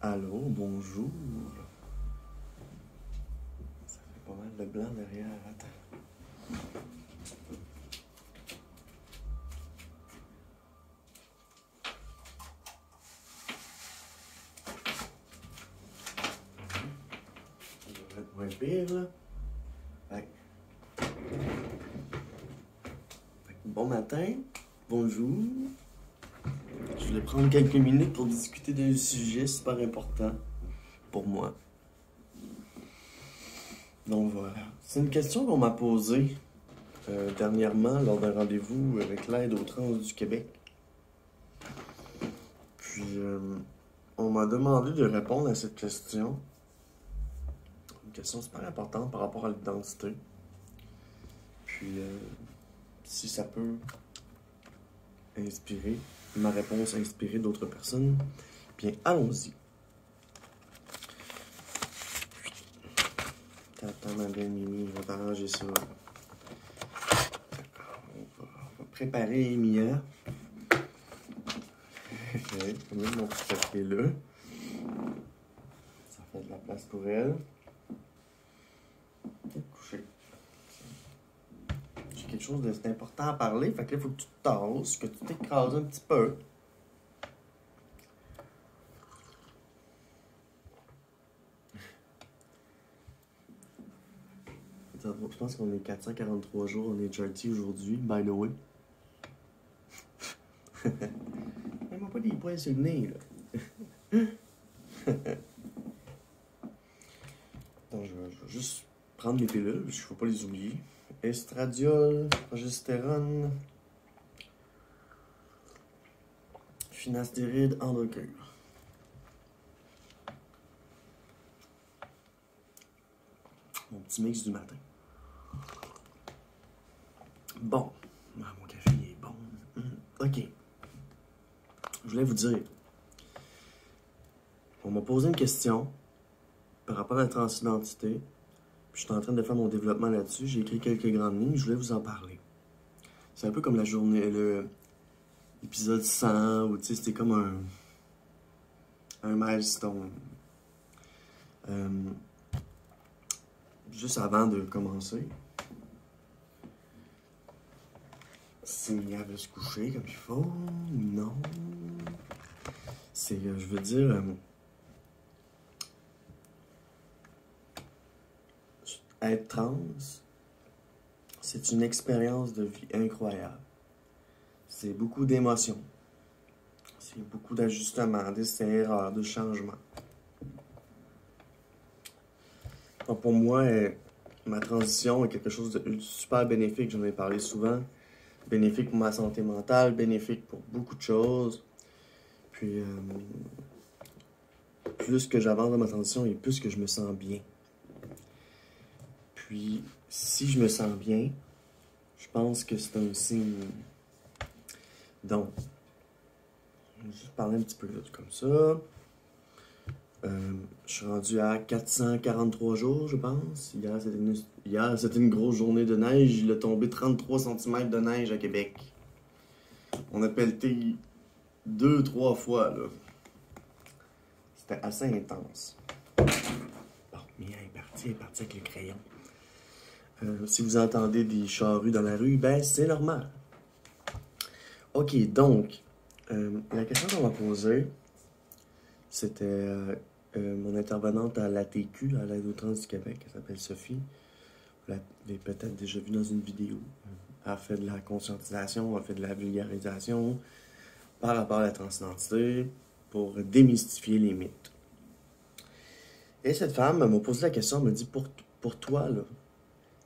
Allô, bonjour. Ça fait pas mal de blanc derrière. Attends. Ça devrait être moins pire, là. Ouais. Bon matin. Bonjour. Je voulais prendre quelques minutes pour discuter d'un sujet super important pour moi. Donc voilà. C'est une question qu'on m'a posée dernièrement lors d'un rendez-vous avec l'aide aux trans du Québec. Puis on m'a demandé de répondre à cette question. Une question super importante par rapport à l'identité. Puis si ça peut inspirer, ma réponse inspirer d'autres personnes, bien allons-y. Attends, ma belle Mimi, je vais t'arranger ça. On va préparer Mia. Je vais mettre mon petit papier là. Ça fait de la place pour elle. Coucher. J'ai quelque chose d'important à parler, fait que là, il faut que tu te tasses, que tu t'écrases un petit peu. Je pense qu'on est 443 jours, on est jeudi aujourd'hui, by the way. Mets-moi pas des poils sur le nez, là. Attends, je vais juste prendre mes pilules, parce qu'il faut pas les oublier. Estradiol, progestérone, finastéride, endocure. Mon petit mix du matin. Bon. Ah, mon café est bon. OK. Je voulais vous dire. On m'a posé une question par rapport à la transidentité. Puis je suis en train de faire mon développement là-dessus. J'ai écrit quelques grandes lignes. Je voulais vous en parler. C'est un peu comme la journée, l'épisode 100, où tu sais, c'était comme un milestone. Juste avant de commencer, si Mia veut se coucher comme il faut, non. C'est, je veux dire, être trans, c'est une expérience de vie incroyable. C'est beaucoup d'émotions. C'est beaucoup d'ajustements, d'essais-erreurs, de changements. Donc pour moi, ma transition est quelque chose de super bénéfique. J'en ai parlé souvent. Bénéfique pour ma santé mentale, bénéfique pour beaucoup de choses. Puis, plus que j'avance dans ma transition et plus que je me sens bien. Puis, si je me sens bien, je pense que c'est un signe. Donc, je vais juste parler un petit peu comme ça. Je suis rendu à 443 jours, je pense. Hier, c'était une grosse journée de neige. Il a tombé 33 cm de neige à Québec. On a pelleté 2-3 fois, là. C'était assez intense. Bon, Mia est partie avec le crayon. Si vous entendez des charrues dans la rue, ben c'est normal. Ok, donc, la question qu'on m'a posée, c'était mon intervenante à l'ATQ, à l'Aide aux trans du Québec, elle s'appelle Sophie. Vous l'avez peut-être déjà vu dans une vidéo. Elle a fait de la conscientisation, elle a fait de la vulgarisation par rapport à la transidentité pour démystifier les mythes. Et cette femme m'a posé la question, elle m'a dit, pour toi, là,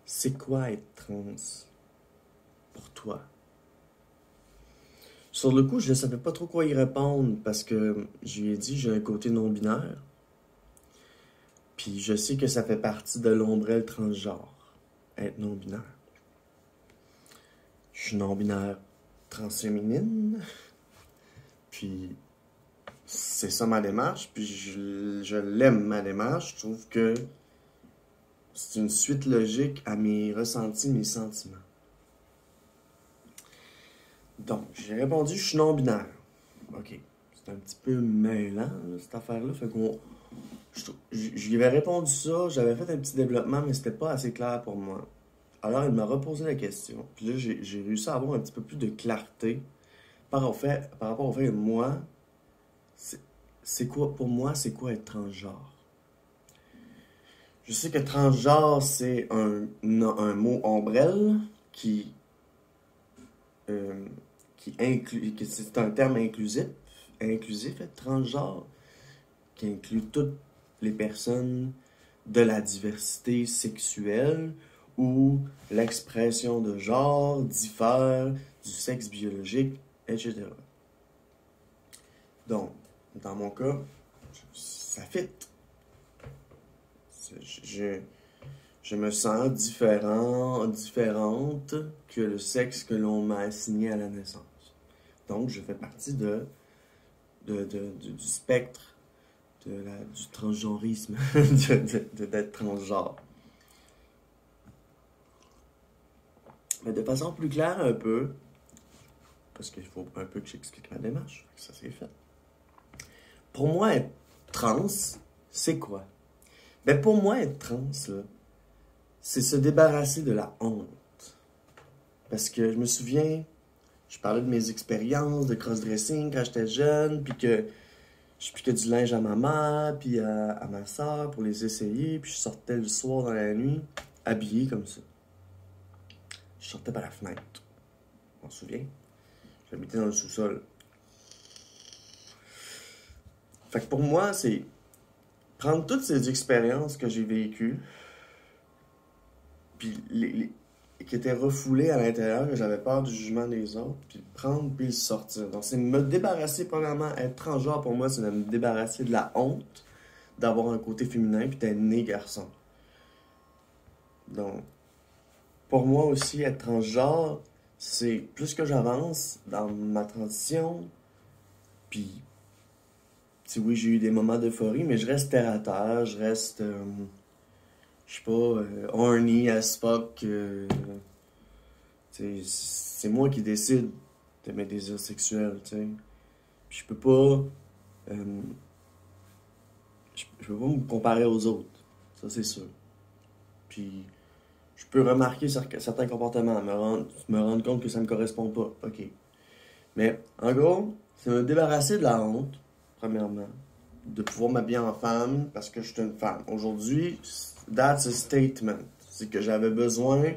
c'est quoi être trans? Pour toi? Sur le coup, je ne savais pas trop quoi y répondre parce que je lui ai dit, j'ai un côté non-binaire. Puis je sais que ça fait partie de l'ombrelle transgenre, être non-binaire. Je suis non-binaire transféminine. Puis c'est ça ma démarche. Puis je l'aime ma démarche. Je trouve que c'est une suite logique à mes ressentis, mes sentiments. Donc, j'ai répondu, je suis non-binaire. OK. c'est un petit peu mêlant, là, cette affaire-là. Fait qu'on. Je lui avais répondu ça, j'avais fait un petit développement, mais c'était pas assez clair pour moi. Alors, il m'a reposé la question. Puis là, j'ai réussi à avoir un petit peu plus de clarté par rapport au fait que moi, c'est quoi, pour moi, c'est quoi être transgenre? Je sais que transgenre, c'est un mot ombrelle euh, qui inclut, que c'est un terme inclusif, être transgenre, qui inclut toutes les personnes de la diversité sexuelle où l'expression de genre diffère du sexe biologique, etc. Donc, dans mon cas, ça fit. Je, je me sens différente que le sexe que l'on m'a assigné à la naissance. Donc, je fais partie du spectre du transgenrisme, d'être transgenre. Mais de façon plus claire un peu, parce qu'il faut un peu que j'explique ma démarche, ça c'est fait. Pour moi, être trans, c'est quoi? Ben pour moi, être trans, là, c'est se débarrasser de la honte. Parce que je me souviens, je parlais de mes expériences de cross-dressing quand j'étais jeune, puis que je piquais du linge à ma mère, puis à ma soeur pour les essayer, puis je sortais le soir dans la nuit, habillé comme ça. Je sortais par la fenêtre. On se souvient? J'habitais dans le sous-sol. Fait que pour moi, c'est prendre toutes ces expériences que j'ai vécues, puis qui étaient refoulées à l'intérieur, que j'avais peur du jugement des autres, puis le prendre, puis le sortir. Donc, c'est me débarrasser, premièrement, être transgenre pour moi, c'est de me débarrasser de la honte d'avoir un côté féminin, puis d'être né garçon. Donc, pour moi aussi, être transgenre, c'est plus que j'avance dans ma transition, puis, oui, j'ai eu des moments d'euphorie, mais je reste terre à terre, je reste, je sais pas, horny as fuck. C'est moi qui décide de mes désirs sexuels, tu sais. Puis je peux pas, je peux pas me comparer aux autres, ça c'est sûr. Puis je peux remarquer certains comportements, me rendre compte que ça me correspond pas, ok. Mais en gros, c'est me débarrasser de la honte, premièrement, de pouvoir m'habiller en femme parce que je suis une femme. Aujourd'hui, that's a statement. C'est que j'avais besoin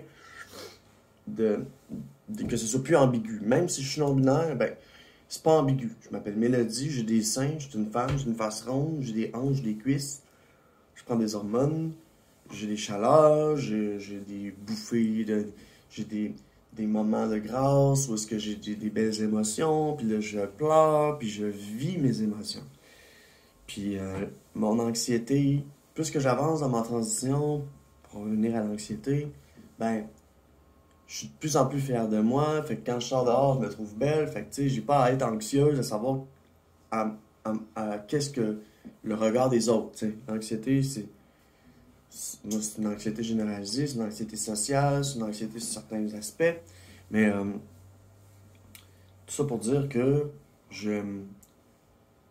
que ce soit plus ambigu. Même si je suis non-binaire, ben, c'est pas ambigu. Je m'appelle Mélodie, j'ai des seins, je suis une femme, j'ai une face ronde, j'ai des hanches, j'ai des cuisses. Je prends des hormones, j'ai des chaleurs, j'ai des bouffées, j'ai des moments de grâce où est-ce que j'ai des belles émotions, puis là je pleure, puis je vis mes émotions. Puis mon anxiété, plus que j'avance dans ma transition, pour revenir à l'anxiété, ben, je suis de plus en plus fier de moi. Fait que quand je sors dehors, je me trouve belle. Fait que tu sais, j'ai pas à être anxieuse, à savoir qu'est-ce que le regard des autres. Tu sais. L'anxiété, moi, c'est une anxiété généralisée, c'est une anxiété sociale, c'est une anxiété sur certains aspects. Mais tout ça pour dire que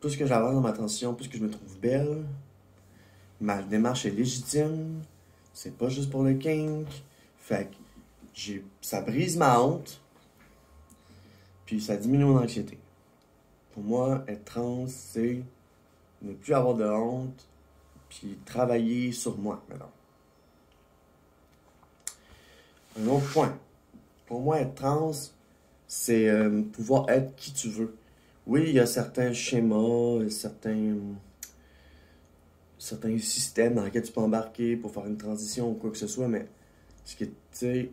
plus que j'avance dans ma transition, plus que je me trouve belle, ma démarche est légitime. C'est pas juste pour le kink. Fait que ça brise ma honte, puis ça diminue mon anxiété. Pour moi, être trans, c'est ne plus avoir de honte, puis travailler sur moi, maintenant. Un autre point. Pour moi, être trans, c'est pouvoir être qui tu veux. Oui, il y a certains schémas, certains systèmes dans lesquels tu peux embarquer pour faire une transition ou quoi que ce soit, mais ce qui est, tu sais,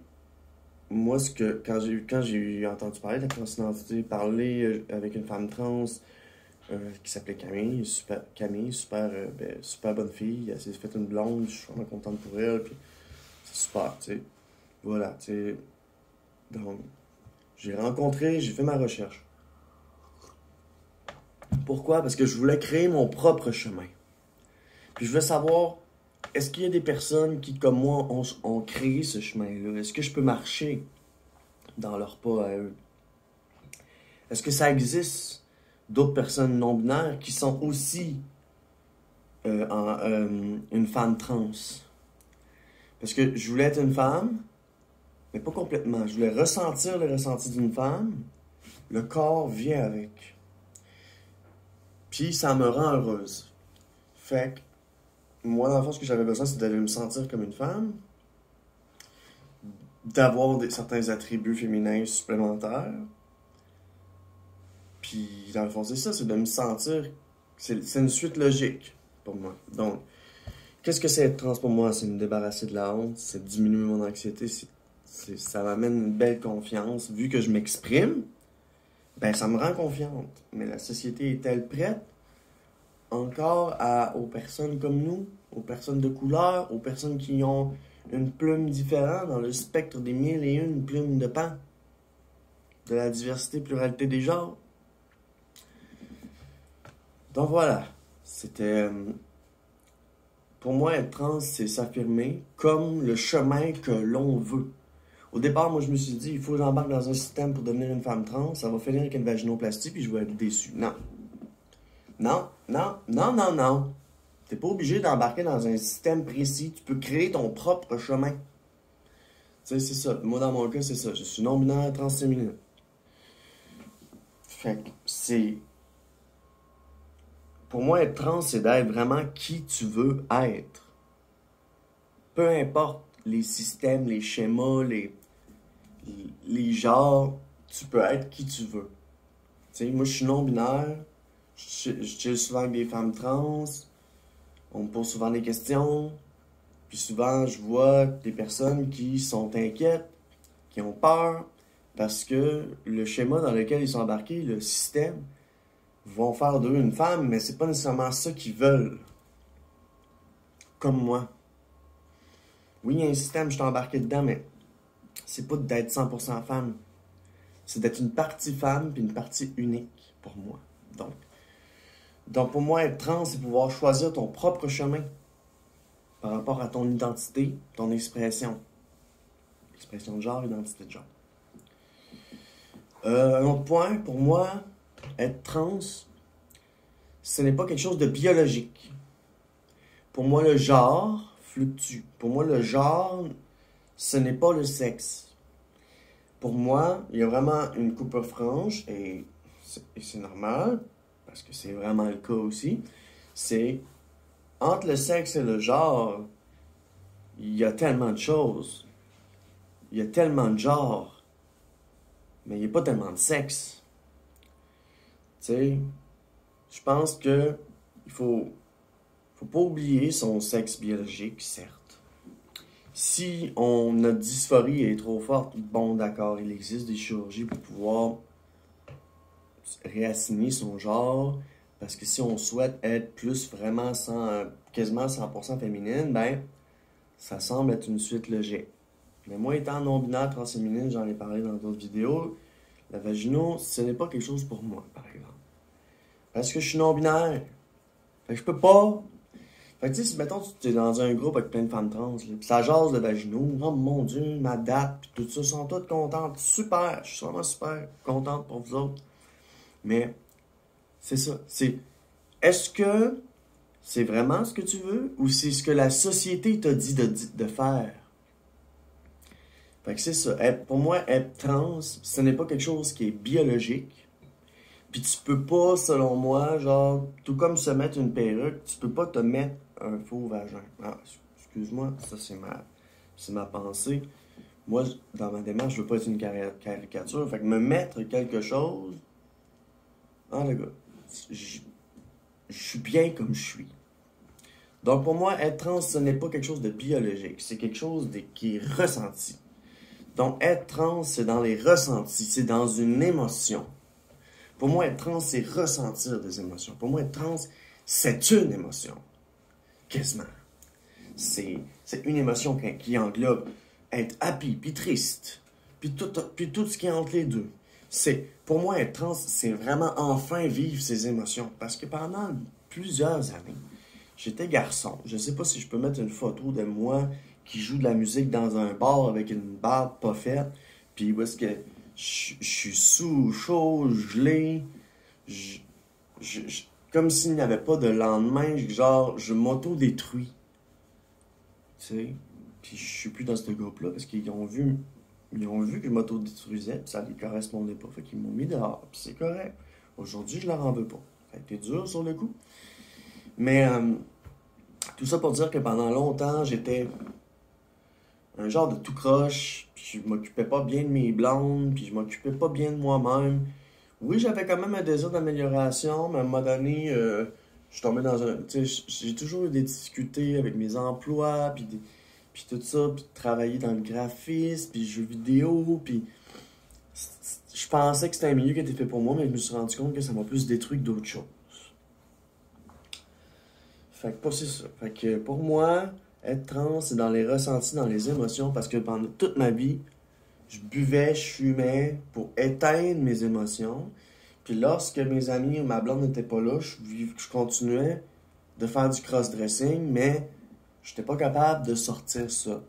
moi, quand j'ai entendu parler de la transidentité, parler avec une femme trans qui s'appelait Camille, super bonne fille, elle s'est faite une blonde, je suis vraiment contente pour elle, puis c'est super, tu sais. Voilà, tu sais. Donc, j'ai fait ma recherche. Pourquoi? Parce que je voulais créer mon propre chemin. Puis je voulais savoir, est-ce qu'il y a des personnes qui, comme moi, ont créé ce chemin-là? Est-ce que je peux marcher dans leurs pas à eux? Est-ce que ça existe d'autres personnes non-binaires qui sont aussi une femme trans. Parce que je voulais être une femme, mais pas complètement. Je voulais ressentir le ressenti d'une femme. Le corps vient avec. Puis ça me rend heureuse. Fait que moi, dans le fond, ce que j'avais besoin, c'est d'aller me sentir comme une femme, d'avoir certains attributs féminins supplémentaires. Puis, dans le fond, c'est ça, c'est de me sentir. C'est une suite logique pour moi. Donc, qu'est-ce que c'est être trans pour moi? C'est me débarrasser de la honte, c'est diminuer mon anxiété, ça m'amène une belle confiance. Vu que je m'exprime, ben ça me rend confiante. Mais la société est-elle prête encore aux personnes comme nous, aux personnes de couleur, aux personnes qui ont une plume différente dans le spectre des mille et une plumes de pan, de la diversité, pluralité des genres? Donc voilà, c'était... Pour moi, être trans, c'est s'affirmer comme le chemin que l'on veut. Au départ, moi, je me suis dit, il faut que j'embarque dans un système pour devenir une femme trans, ça va finir avec une vaginoplastie, puis je vais être déçu. Non. Non, non, non, non, non. T'es pas obligé d'embarquer dans un système précis. Tu peux créer ton propre chemin. Tu sais, c'est ça. Moi, dans mon cas, c'est ça. Je suis non-binaire, transféminin. Fait que c'est... Pour moi, être trans, c'est d'être vraiment qui tu veux être. Peu importe les systèmes, les schémas, les genres, tu peux être qui tu veux. Tu sais, moi, je suis non-binaire. Je chill souvent avec des femmes trans. On me pose souvent des questions. Puis souvent, je vois des personnes qui sont inquiètes, qui ont peur, parce que le schéma dans lequel ils sont embarqués, le système, vont faire d'eux une femme, mais c'est pas nécessairement ça qu'ils veulent. Comme moi. Oui, il y a un système, je suis embarqué dedans, mais c'est pas d'être 100% femme. C'est d'être une partie femme puis une partie unique pour moi. Donc pour moi, être trans, c'est pouvoir choisir ton propre chemin par rapport à ton identité, ton expression. Expression de genre, identité de genre. Un autre point, pour moi, être trans, ce n'est pas quelque chose de biologique. Pour moi, le genre fluctue. Pour moi, le genre, ce n'est pas le sexe. Pour moi, il y a vraiment une coupe franche, et c'est normal, parce que c'est vraiment le cas aussi. C'est entre le sexe et le genre, il y a tellement de choses. Il y a tellement de genres, mais il n'y a pas tellement de sexe. Tu sais, je pense que il faut pas oublier son sexe biologique, certes. Si notre dysphorie est trop forte, bon d'accord, il existe des chirurgies pour pouvoir réassigner son genre, parce que si on souhaite être plus vraiment quasiment 100% féminine, ben ça semble être une suite logique. Mais moi étant non-binaire, transféminine, j'en ai parlé dans d'autres vidéos, la vagino, ce n'est pas quelque chose pour moi, par exemple. Parce que je suis non-binaire. Fait que je peux pas. Fait que tu sais, si mettons tu es dans un groupe avec plein de femmes trans, pis ça jase de vaginaux, oh mon dieu, ma date, pis tout ça, sont toutes contentes. Super, je suis vraiment super contente pour vous autres. Mais c'est ça. Est-ce que c'est vraiment ce que tu veux ou c'est ce que la société t'a dit de faire? Fait que c'est ça. Pour moi, être trans, ce n'est pas quelque chose qui est biologique. Puis tu peux pas, selon moi, genre, tout comme se mettre une perruque, tu peux pas te mettre un faux vagin. Ah, excuse-moi, ça c'est ma pensée. Moi, dans ma démarche, je veux pas être une caricature. Fait que me mettre quelque chose... Ah, le gars, je suis bien comme je suis. Donc pour moi, être trans, ce n'est pas quelque chose de biologique. C'est quelque chose qui est ressenti. Donc être trans, c'est dans les ressentis. C'est dans une émotion. Pour moi, être trans, c'est ressentir des émotions. Pour moi, être trans, c'est une émotion. Quasiment. C'est une émotion qui englobe être happy, puis triste, puis tout ce qui est entre les deux. Pour moi, être trans, c'est vraiment enfin vivre ses émotions. Parce que pendant plusieurs années, j'étais garçon. Je sais pas si je peux mettre une photo de moi qui joue de la musique dans un bar avec une barbe pas faite, puis où est-ce que je suis sous, chaud, gelé, Comme s'il n'y avait pas de lendemain, genre, je m'auto-détruis. Tu sais? Puis je suis plus dans ce groupe-là parce qu'ils ont vu que je m'auto-détruisais, puis ça les correspondait pas. Fait qu'ils m'ont mis dehors, puis c'est correct. Aujourd'hui, je leur en veux pas. Ça a été dur sur le coup. Mais tout ça pour dire que pendant longtemps, j'étais un genre de tout croche, puis je m'occupais pas bien de mes blondes, puis je m'occupais pas bien de moi-même. Oui, j'avais quand même un désir d'amélioration, mais à un moment donné, je suis tombé dans un... Tu sais, j'ai toujours eu des difficultés avec mes emplois, puis tout ça, puis de travailler dans le graphisme, puis jeux vidéo, puis... Je pensais que c'était un milieu qui était fait pour moi, mais je me suis rendu compte que ça m'a plus détruit que d'autres choses. Fait que pas c'est ça. Fait que pour moi, être trans, c'est dans les ressentis, dans les émotions, parce que pendant toute ma vie, je buvais, je fumais pour éteindre mes émotions. Puis lorsque mes amis ou ma blonde n'étaient pas là, je continuais de faire du cross-dressing, mais je n'étais pas capable de sortir ça.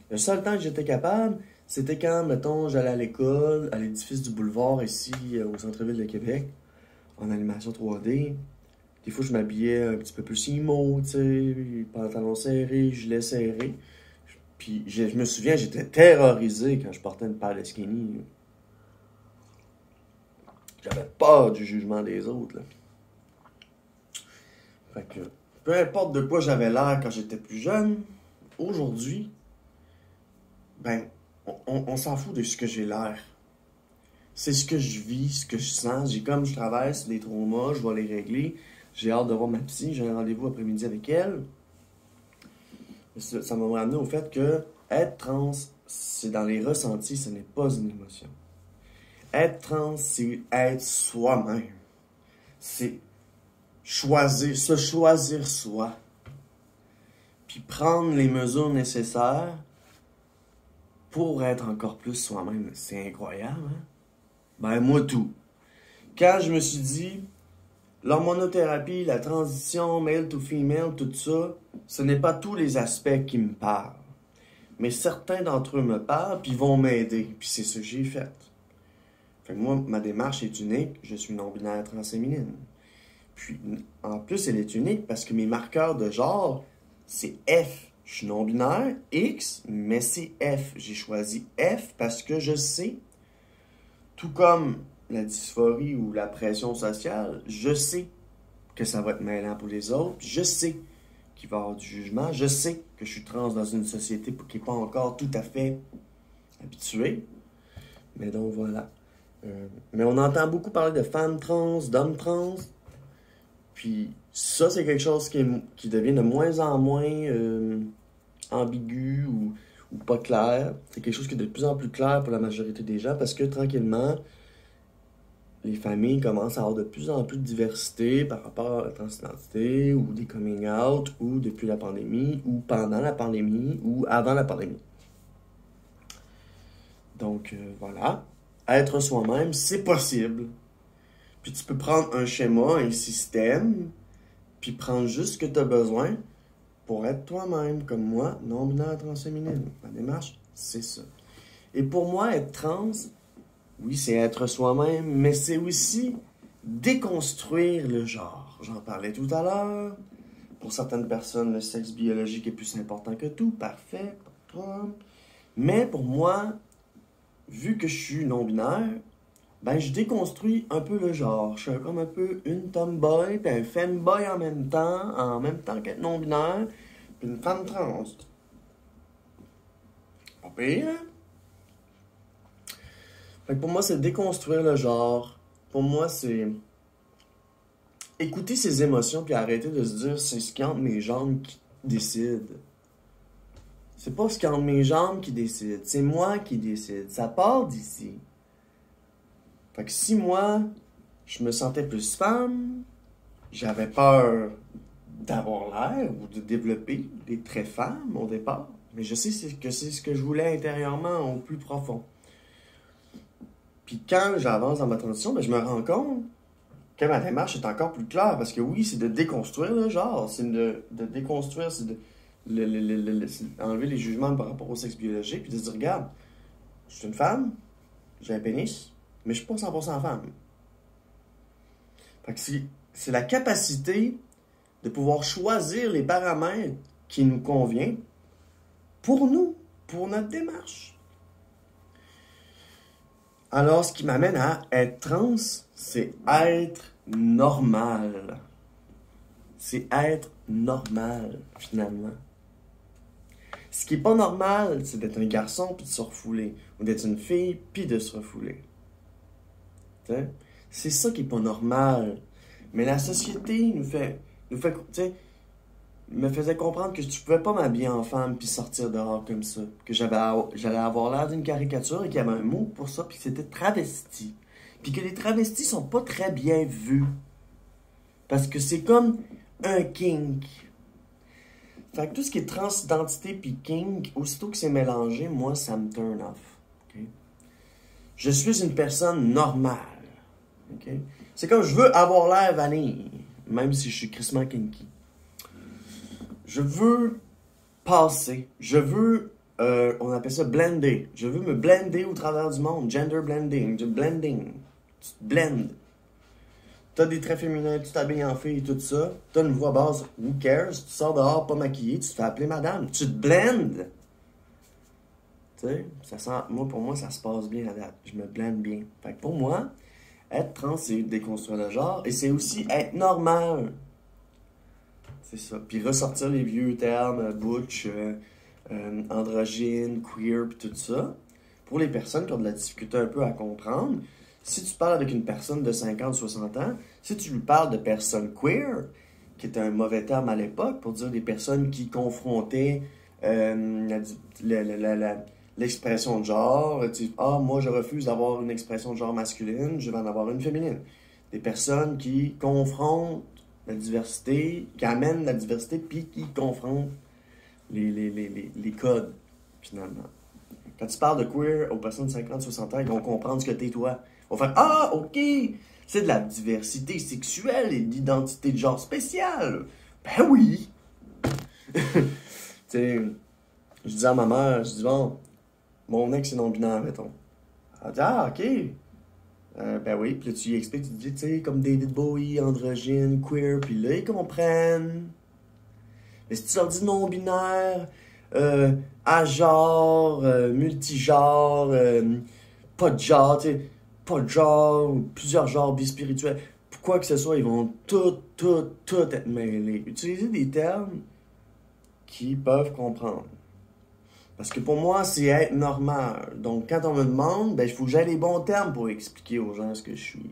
Le seul temps que j'étais capable, c'était quand, mettons, j'allais à l'école, à l'édifice du boulevard, ici, au centre-ville de Québec, en animation 3D. Des fois, je m'habillais un petit peu plus emo, tu sais, pantalon serré, gilet serré. Puis je me souviens, j'étais terrorisé quand je portais une paire de skinny. J'avais peur du jugement des autres, là. Fait que, peu importe de quoi j'avais l'air quand j'étais plus jeune, aujourd'hui, ben, on s'en fout de ce que j'ai l'air. C'est ce que je vis, ce que je sens. Je traverse des traumas, je vais les régler. J'ai hâte de voir ma psy, j'ai un rendez-vous après-midi avec elle. Ça m'a ramené au fait que être trans, c'est dans les ressentis, ce n'est pas une émotion. Être trans, c'est être soi-même. C'est se choisir soi. Puis prendre les mesures nécessaires pour être encore plus soi-même. C'est incroyable, hein? Ben, moi, tout. Quand je me suis dit, l'hormonothérapie, la transition male to female, tout ça, ce n'est pas tous les aspects qui me parlent. Mais certains d'entre eux me parlent, puis vont m'aider. Puis c'est ce que j'ai fait. Fait que moi, ma démarche est unique. Je suis non-binaire transféminine. Puis, en plus, elle est unique parce que mes marqueurs de genre, c'est F. Je suis non-binaire, X, mais c'est F. J'ai choisi F parce que je sais, tout comme la dysphorie ou la pression sociale, je sais que ça va être mêlant pour les autres. Je sais qu'il va y avoir du jugement. Je sais que je suis trans dans une société qui n'est pas encore tout à fait habituée. Mais donc voilà. Mais on entend beaucoup parler de femmes trans, d'hommes trans. Puis ça, c'est quelque chose qui devient de moins en moins ambigu ou pas clair. C'est quelque chose qui est de plus en plus clair pour la majorité des gens parce que tranquillement, les familles commencent à avoir de plus en plus de diversité par rapport à la transidentité ou des coming out ou depuis la pandémie ou pendant la pandémie ou avant la pandémie. Donc voilà, être soi-même, c'est possible. Puis tu peux prendre un schéma, un système, puis prendre juste ce que tu as besoin pour être toi-même, comme moi, non-binaire transféminine. Ma démarche, c'est ça. Et pour moi, être trans, oui, c'est être soi-même, mais c'est aussi déconstruire le genre. J'en parlais tout à l'heure. Pour certaines personnes, le sexe biologique est plus important que tout. Parfait, pas de problème. Mais pour moi, vu que je suis non-binaire, ben je déconstruis un peu le genre. Je suis comme un peu une tomboy, puis un femboy en même temps qu'être non-binaire, puis une femme trans. Pas pire, hein? Fait que pour moi, c'est déconstruire le genre. Pour moi, c'est écouter ses émotions puis arrêter de se dire c'est ce qui est entre mes jambes qui décide. C'est pas ce qui est entre mes jambes qui décide, c'est moi qui décide. Ça part d'ici. Fait que si moi, je me sentais plus femme, j'avais peur d'avoir l'air ou de développer des traits femmes au départ. Mais je sais que c'est ce que je voulais intérieurement au plus profond. Puis quand j'avance dans ma transition, ben, je me rends compte que ma démarche est encore plus claire. Parce que oui, c'est de déconstruire le genre. C'est de déconstruire, c'est de enlever les jugements par rapport au sexe biologique. Puis de se dire, regarde, je suis une femme, j'ai un pénis, mais je suis pas 100% femme. Fait que c'est la capacité de pouvoir choisir les paramètres qui nous conviennent pour nous, pour notre démarche. Alors, ce qui m'amène à être trans, c'est être normal. C'est être normal, finalement. Ce qui n'est pas normal, c'est d'être un garçon puis de se refouler, ou d'être une fille puis de se refouler. T'sais? C'est ça qui n'est pas normal. Mais la société me faisait comprendre que tu pouvais pas m'habiller en femme puis sortir dehors comme ça. Que j'allais avoir l'air d'une caricature et qu'il y avait un mot pour ça, puis que c'était travesti. Puis que les travestis sont pas très bien vus. Parce que c'est comme un kink. Fait que tout ce qui est transidentité puis kink, aussitôt que c'est mélangé, moi, ça me turn off. Okay? Je suis une personne normale. Okay? C'est comme je veux avoir l'air vanille, même si je suis crissement kinky. Je veux passer. Je veux, on appelle ça blender. Je veux me blender au travers du monde. Gender blending, du blending. Tu te blendes. T'as des traits féminins, tu t'habilles en fille et tout ça. T'as une voix basse, who cares? Tu sors dehors pas maquillée, tu te fais appeler madame. Tu te blendes. Tu sais, pour moi, ça se passe bien à date. Je me blende bien. Fait que pour moi, être trans, c'est déconstruire le genre et c'est aussi être normal. C'est ça. Puis ressortir les vieux termes, butch, androgyne, queer, puis tout ça. Pour les personnes qui ont de la difficulté un peu à comprendre, si tu parles avec une personne de 50, 60 ans, si tu lui parles de personnes queer, qui était un mauvais terme à l'époque pour dire des personnes qui confrontaient l'expression de genre, moi je refuse d'avoir une expression de genre masculine, je vais en avoir une féminine. Des personnes qui confrontent la diversité, qui amènent la diversité, puis qui confrontent les codes, finalement. Quand tu parles de queer aux personnes de 50, 60 ans, ils vont comprendre ce que t'es toi. Ils vont faire « Ah, ok, c'est de la diversité sexuelle et d'identité de genre spéciale. » Ben oui! Tu sais, je dis à ma mère, je dis « Bon, mon ex est non-binaire, mettons. » Elle dit « Ah, ok. Ben oui, puis là, tu y expliques, tu dis, tu sais, comme David Bowie, androgyne, queer, puis là, ils comprennent. Mais si tu leur dis non-binaire, agenre, multigenre, pas de genre, tu sais, pas de genre, plusieurs genres bispirituels, quoi que ce soit, ils vont tout être mêlés. Utiliser des termes qui peuvent comprendre. Parce que pour moi, c'est être normal. Donc, quand on me demande, ben, il faut que j'aie les bons termes pour expliquer aux gens ce que je suis.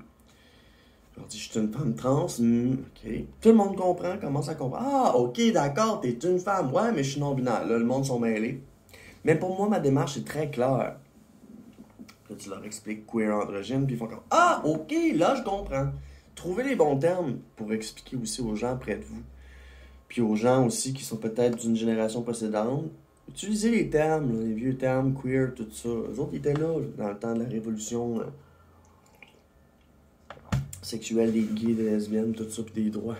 Je leur dis, je suis une femme trans. OK. Tout le monde comprend, commence à comprendre. Ah, OK, d'accord, t'es une femme. Ouais, mais je suis non-binaire. Là, le monde sont mêlés. Mais pour moi, ma démarche est très claire. Là, tu leur expliques queer androgyne, puis ils font comme, ah, OK, là, je comprends. Trouvez les bons termes pour expliquer aussi aux gens près de vous. Puis aux gens aussi qui sont peut-être d'une génération précédente. Utilisez les termes, là, les vieux termes, queer, tout ça. Eux autres, ils étaient là, dans le temps de la révolution sexuelle des gays, des lesbiennes, tout ça, puis des droits.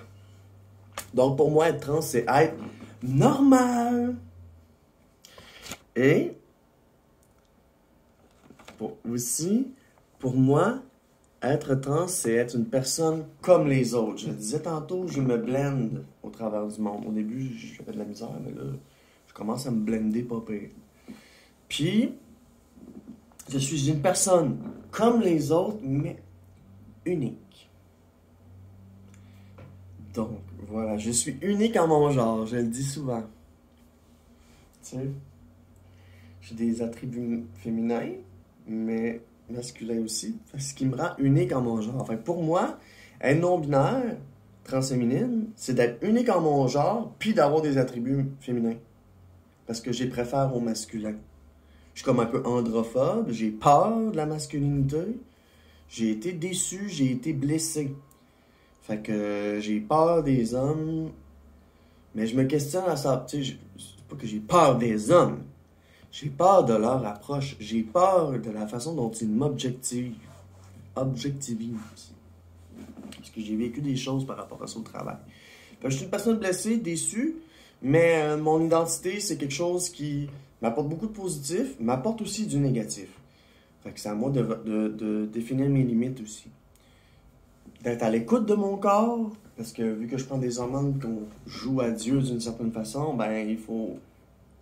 Donc, pour moi, être trans, c'est être normal. Et, pour moi, être trans, c'est être une personne comme les autres. Je le disais tantôt, je me blende au travers du monde. Au début, j'avais de la misère, mais là... Je commence à me blender pas pire. Puis, je suis une personne comme les autres, mais unique. Donc, voilà, je suis unique en mon genre, je le dis souvent. Tu sais, j'ai des attributs féminins, mais masculins aussi, ce qui me rend unique en mon genre. Enfin, pour moi, être non-binaire, transféminine, c'est d'être unique en mon genre, puis d'avoir des attributs féminins. Parce que j'ai préfère au masculin. Je suis comme un peu androphobe, j'ai peur de la masculinité. J'ai été déçu, j'ai été blessé. Fait que j'ai peur des hommes. Mais je me questionne à ça. Tu sais, c'est pas que j'ai peur des hommes. J'ai peur de leur approche. J'ai peur de la façon dont ils m'objectivent. Objectivisent. Parce que j'ai vécu des choses par rapport à ça au travail. Fait que je suis une personne blessée, déçue. Mais mon identité, c'est quelque chose qui m'apporte beaucoup de positif, m'apporte aussi du négatif. Fait que c'est à moi de définir mes limites aussi. d'être à l'écoute de mon corps, parce que vu que je prends des hormones qu'on joue à Dieu d'une certaine façon, ben il faut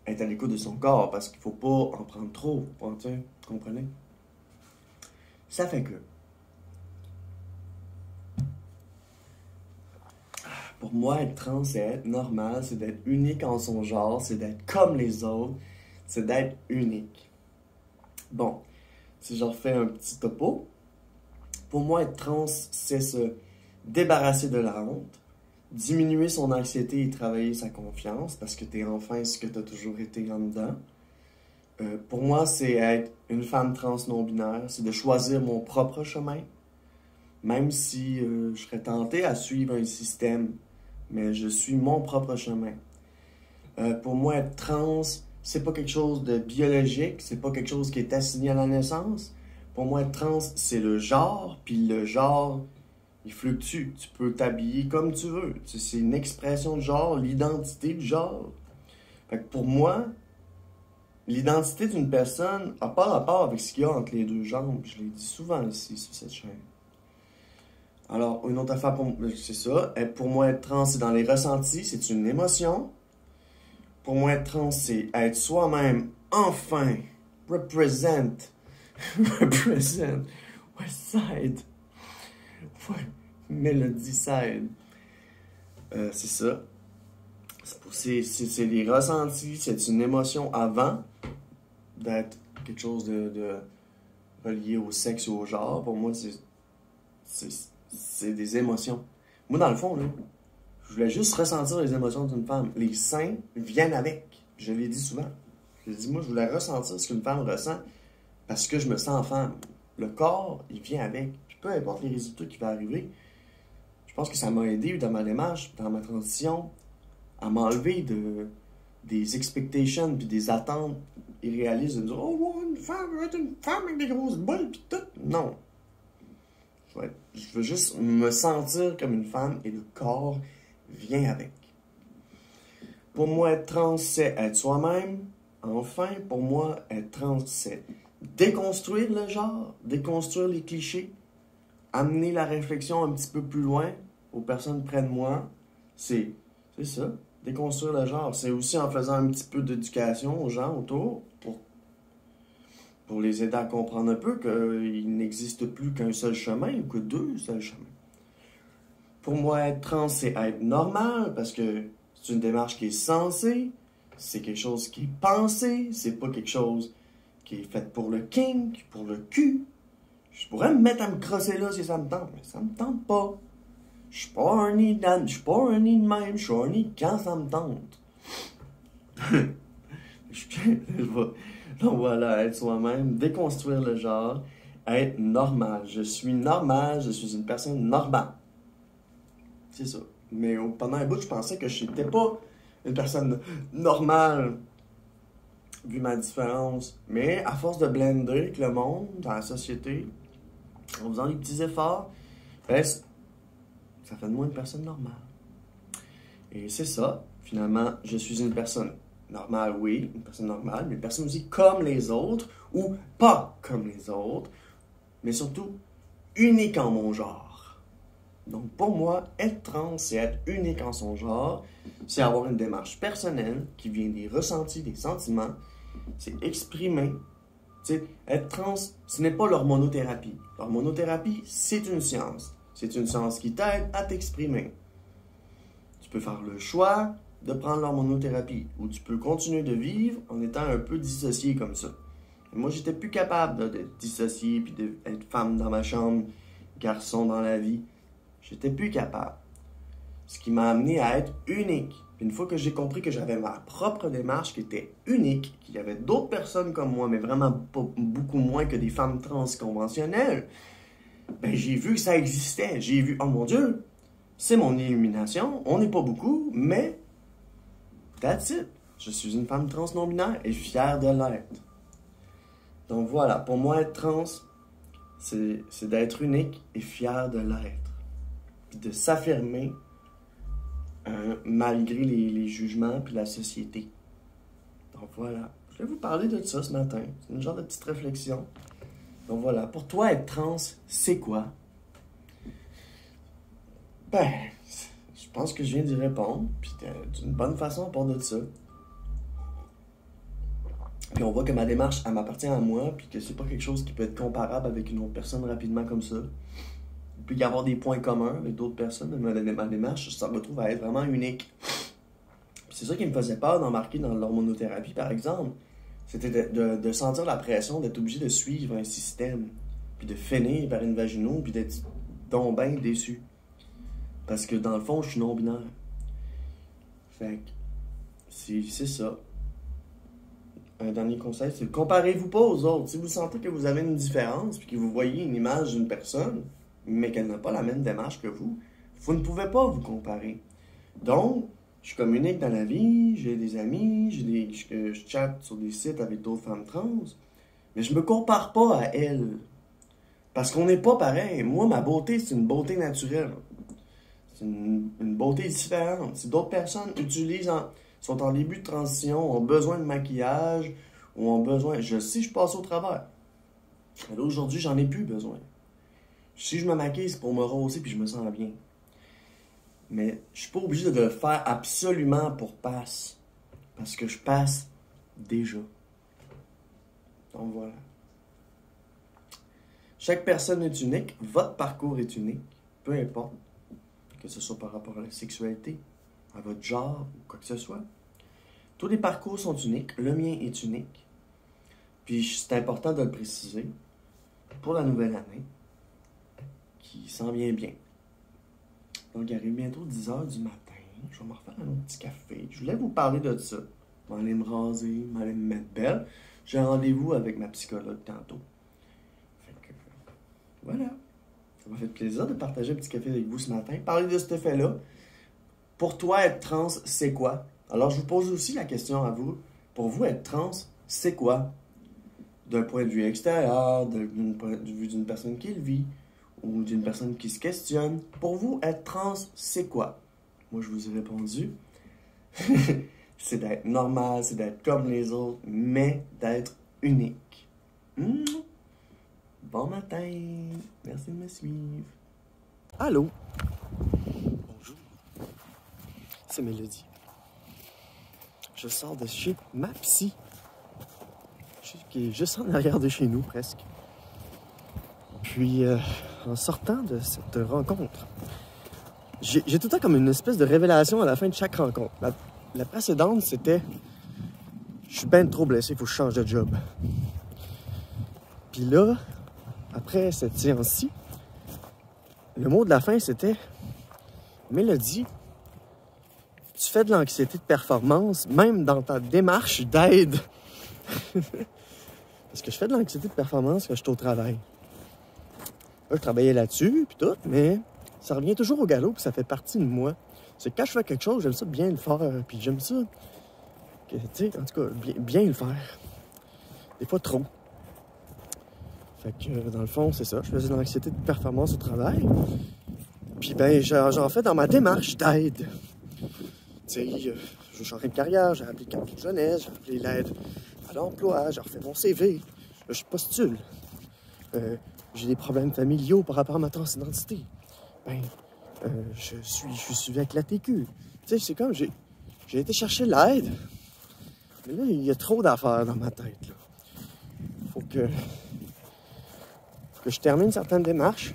être à l'écoute de son corps, parce qu'il faut pas en prendre trop, vous comprenez? Ça fait que, pour moi, être trans, c'est être normal, c'est d'être unique en son genre, c'est d'être comme les autres, c'est d'être unique. Bon, si je refais un petit topo, pour moi, être trans, c'est se débarrasser de la honte, diminuer son anxiété et travailler sa confiance, parce que t'es enfin ce que t'as toujours été en dedans. Pour moi, c'est être une femme trans non-binaire, c'est de choisir mon propre chemin, même si je serais tenté à suivre un système, mais je suis mon propre chemin. Pour moi, être trans, c'est pas quelque chose de biologique, c'est pas quelque chose qui est assigné à la naissance. Pour moi, être trans, c'est le genre, puis le genre, il fluctue. Tu peux t'habiller comme tu veux. C'est une expression de genre, l'identité de genre. Fait que pour moi, l'identité d'une personne n'a pas rapport avec ce qu'il y a entre les deux jambes. Je l'ai dit souvent ici, sur cette chaîne. Alors, une autre affaire, c'est ça. Pour moi, être trans, c'est dans les ressentis, c'est une émotion. Pour moi, être trans, c'est être soi-même, enfin, represent, represent, West Side, ouais, Melody Side. C'est ça. C'est les ressentis, c'est une émotion avant d'être quelque chose de relié au sexe ou au genre. Pour moi, c'est des émotions. Moi, dans le fond, là, je voulais juste ressentir les émotions d'une femme. Les seins viennent avec. Je l'ai dit souvent. Je l'ai dit, moi, je voulais ressentir ce qu'une femme ressent parce que je me sens femme. Le corps, il vient avec. Puis peu importe les résultats qui vont arriver, je pense que ça m'a aidé dans ma démarche, dans ma transition, à m'enlever des expectations puis des attentes irréalistes de me dire « Oh, une femme, je veux être une femme avec des grosses boules puis tout. » Non. Je veux juste me sentir comme une femme et le corps vient avec. Pour moi, être trans, c'est être soi-même. Enfin, pour moi, être trans, c'est déconstruire le genre, déconstruire les clichés, amener la réflexion un petit peu plus loin aux personnes près de moi. C'est ça, déconstruire le genre. C'est aussi en faisant un petit peu d'éducation aux gens autour pour les aider à comprendre un peu qu'il n'existe plus qu'un seul chemin ou que deux seuls chemins. Pour moi, être trans, c'est être normal parce que c'est une démarche qui est sensée, c'est quelque chose qui est pensé, c'est pas quelque chose qui est fait pour le kink, pour le cul. Je pourrais me mettre à me crosser là si ça me tente, mais ça me tente pas. Je suis pas horny de même, je suis horny quand ça me tente. Donc voilà, être soi-même, déconstruire le genre, être normal. Je suis normal, je suis une personne normale. C'est ça. Mais pendant un bout, je pensais que je n'étais pas une personne normale, vu ma différence. Mais à force de blender avec le monde, dans la société, en faisant des petits efforts, ben, ça fait de moi une personne normale. Et c'est ça. Finalement, je suis une personne normale, oui, une personne normale, mais une personne aussi comme les autres, ou pas comme les autres, mais surtout unique en mon genre. Donc pour moi, être trans, c'est être unique en son genre, c'est avoir une démarche personnelle qui vient des ressentis, des sentiments, c'est exprimer. T'sais, être trans, ce n'est pas l'hormonothérapie. L'hormonothérapie, c'est une science. C'est une science qui t'aide à t'exprimer. Tu peux faire le choix de prendre l'hormonothérapie ou tu peux continuer de vivre en étant un peu dissocié comme ça. Et moi, j'étais plus capable d'être dissocié puis d'être femme dans ma chambre, garçon dans la vie. J'étais plus capable. Ce qui m'a amené à être unique. Une fois que j'ai compris que j'avais ma propre démarche qui était unique, qu'il y avait d'autres personnes comme moi, mais vraiment pas, beaucoup moins que des femmes trans conventionnelles, ben j'ai vu que ça existait. J'ai vu, oh mon Dieu, c'est mon illumination. On n'est pas beaucoup, mais that's it. Je suis une femme trans non-binaire et fière de l'être. Donc voilà, pour moi, être trans, c'est d'être unique et fier de l'être. Puis de s'affirmer malgré les jugements puis la société. Donc voilà, je vais vous parler de ça ce matin. C'est une genre de petite réflexion. Donc voilà, pour toi, être trans, c'est quoi? Ben, je pense que je viens d'y répondre, puis d'une bonne façon à part de ça. Puis on voit que ma démarche, elle m'appartient à moi, puis que c'est pas quelque chose qui peut être comparable avec une autre personne rapidement comme ça. Il peut y avoir des points communs avec d'autres personnes, mais ma démarche, ça me retrouve à être vraiment unique. Puis c'est ça qui me faisait peur d'embarquer dans l'hormonothérapie, par exemple. C'était de sentir la pression, d'être obligé de suivre un système, puis de finir par une vaginose, puis d'être donc bien déçu. Parce que dans le fond, je suis non-binaire. Fait que c'est ça. Un dernier conseil, c'est comparez-vous pas aux autres. Si vous sentez que vous avez une différence, puis que vous voyez une image d'une personne, mais qu'elle n'a pas la même démarche que vous ne pouvez pas vous comparer. Donc, je communique dans la vie, j'ai des amis, je chatte sur des sites avec d'autres femmes trans, mais je me compare pas à elles. Parce qu'on n'est pas pareil. Moi, ma beauté, c'est une beauté naturelle. C'est une beauté différente. Si d'autres personnes sont en début de transition, ont besoin de maquillage, ou ont besoin... Je sais, je passe au travers. Mais là, aujourd'hui, j'en ai plus besoin. Si je me maquille, c'est pour me rosser puis je me sens bien. Mais je suis pas obligé de le faire absolument pour passe. Parce que je passe déjà. Donc voilà. Chaque personne est unique. Votre parcours est unique. Peu importe. Que ce soit par rapport à la sexualité, à votre genre ou quoi que ce soit. Tous les parcours sont uniques. Le mien est unique. Puis c'est important de le préciser. Pour la nouvelle année, qui s'en vient bien. Donc, il arrive bientôt 10h du matin. Je vais me refaire un autre petit café. Je voulais vous parler de ça. Je vais aller me raser, je vais aller me mettre belle. J'ai un rendez-vous avec ma psychologue tantôt. Fait que, voilà. Ça m'a fait plaisir de partager un petit café avec vous ce matin. Parler de cet effet-là. Pour toi, être trans, c'est quoi? Alors, je vous pose aussi la question à vous. Pour vous, être trans, c'est quoi? D'un point de vue extérieur, d'un point de vue d'une personne qui le vit, ou d'une personne qui se questionne. Pour vous, être trans, c'est quoi? Moi, je vous ai répondu. C'est d'être normal, c'est d'être comme les autres, mais d'être unique. Bon matin. Merci de me suivre. Allô? Bonjour. C'est Mélodie. Je sors de chez ma psy, qui est juste en arrière de chez nous, presque. Puis, en sortant de cette rencontre, j'ai tout le temps comme une espèce de révélation à la fin de chaque rencontre. La précédente, c'était « Je suis ben trop blessé, il faut que je change de job. » Puis là, après cette séance-ci, le mot de la fin, c'était « Mélodie, tu fais de l'anxiété de performance, même dans ta démarche d'aide. » Parce que je fais de l'anxiété de performance quand je suis au travail. Là, je travaillais là-dessus, puis tout, mais ça revient toujours au galop, puis ça fait partie de moi. C'est que quand je fais quelque chose, j'aime ça bien le faire, puis j'aime ça, tu sais, en tout cas, bien le faire. Des fois, trop. Fait que, dans le fond, c'est ça. Je faisais de l'anxiété de performance au travail. Puis, ben, j'en fais dans ma démarche d'aide. Tu sais, je change de carrière, j'ai appelé Camp de jeunesse, j'ai appelé l'aide à l'emploi, j'ai refait mon CV. Là, je postule. J'ai des problèmes familiaux par rapport à ma transidentité. Ben, je suis suivi avec la TQ. Tu sais, c'est comme, j'ai été chercher l'aide, mais là, il y a trop d'affaires dans ma tête, là. Faut que je termine certaines démarches,